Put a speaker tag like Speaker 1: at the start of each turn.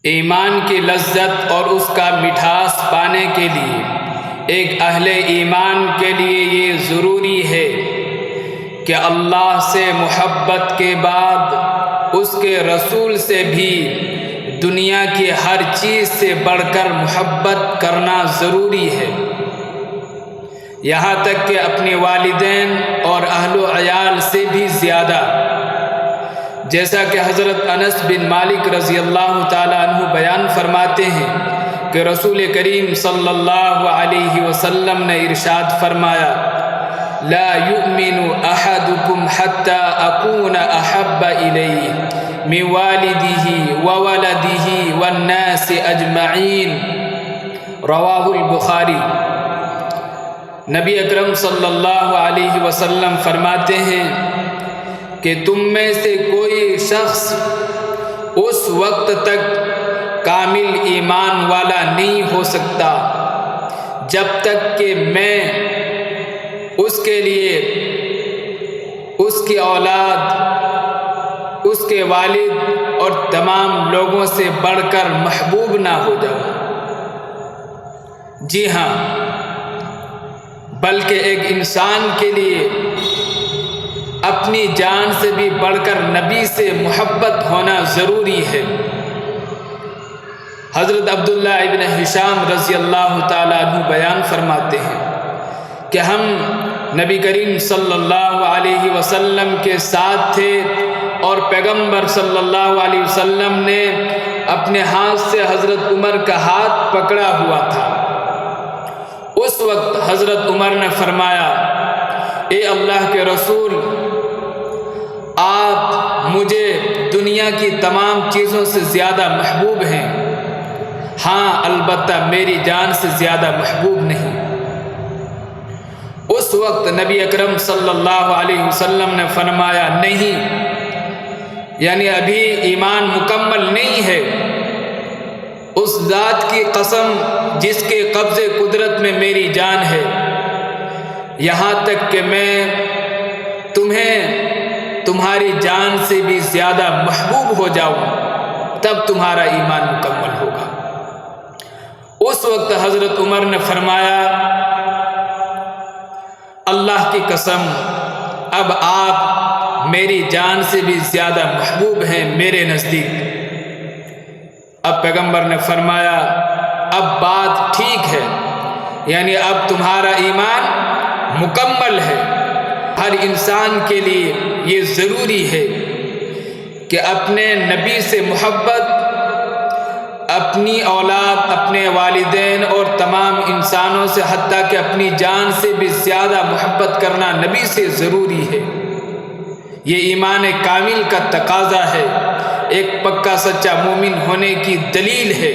Speaker 1: ایمان کی لذت اور اس کا مٹھاس پانے کے لیے ایک اہل ایمان کے لیے یہ ضروری ہے کہ اللہ سے محبت کے بعد اس کے رسول سے بھی دنیا کی ہر چیز سے بڑھ کر محبت کرنا ضروری ہے، یہاں تک کہ اپنے والدین اور اہل و عیال سے بھی زیادہ، جیسا کہ حضرت انس بن مالک رضی اللہ تعالیٰ عنہ بیان فرماتے ہیں کہ رسول کریم صلی اللہ علیہ وسلم نے ارشاد فرمایا: لا يؤمن احدكم حتى اكون احب الیہ من والدہ وولدہ والناس اجمعین، رواہ البخاری۔ نبی اکرم صلی اللہ علیہ وسلم فرماتے ہیں کہ تم میں سے کوئی شخص اس وقت تک کامل ایمان والا نہیں ہو سکتا جب تک کہ میں اس کے لیے اس کی اولاد، اس کے والد اور تمام لوگوں سے بڑھ کر محبوب نہ ہو جاؤں۔ جی ہاں، بلکہ ایک انسان کے لیے اپنی جان سے بھی بڑھ کر نبی سے محبت ہونا ضروری ہے۔ حضرت عبداللہ ابن ہشام رضی اللہ تعالیٰ عنہ بیان فرماتے ہیں کہ ہم نبی کریم صلی اللہ علیہ وسلم کے ساتھ تھے اور پیغمبر صلی اللہ علیہ وسلم نے اپنے ہاتھ سے حضرت عمر کا ہاتھ پکڑا ہوا تھا۔ اس وقت حضرت عمر نے فرمایا: اے اللہ کے رسول، آپ مجھے دنیا کی تمام چیزوں سے زیادہ محبوب ہیں، ہاں البتہ میری جان سے زیادہ محبوب نہیں۔ اس وقت نبی اکرم صلی اللہ علیہ وسلم نے فرمایا: نہیں، یعنی ابھی ایمان مکمل نہیں ہے، اس ذات کی قسم جس کے قبضے قدرت میں میری جان ہے، یہاں تک کہ میں تمہیں تمہاری جان سے بھی زیادہ محبوب ہو جاؤں، تب تمہارا ایمان مکمل ہوگا۔ اس وقت حضرت عمر نے فرمایا: اللہ کی قسم، اب آپ میری جان سے بھی زیادہ محبوب ہیں میرے نزدیک۔ اب پیغمبر نے فرمایا: اب بات ٹھیک ہے، یعنی اب تمہارا ایمان مکمل ہے۔ ہر انسان کے لیے یہ ضروری ہے کہ اپنے نبی سے محبت، اپنی اولاد، اپنے والدین اور تمام انسانوں سے، حتیٰ کہ اپنی جان سے بھی زیادہ محبت کرنا نبی سے ضروری ہے۔ یہ ایمان کامل کا تقاضا ہے، ایک پکا سچا مومن ہونے کی دلیل ہے۔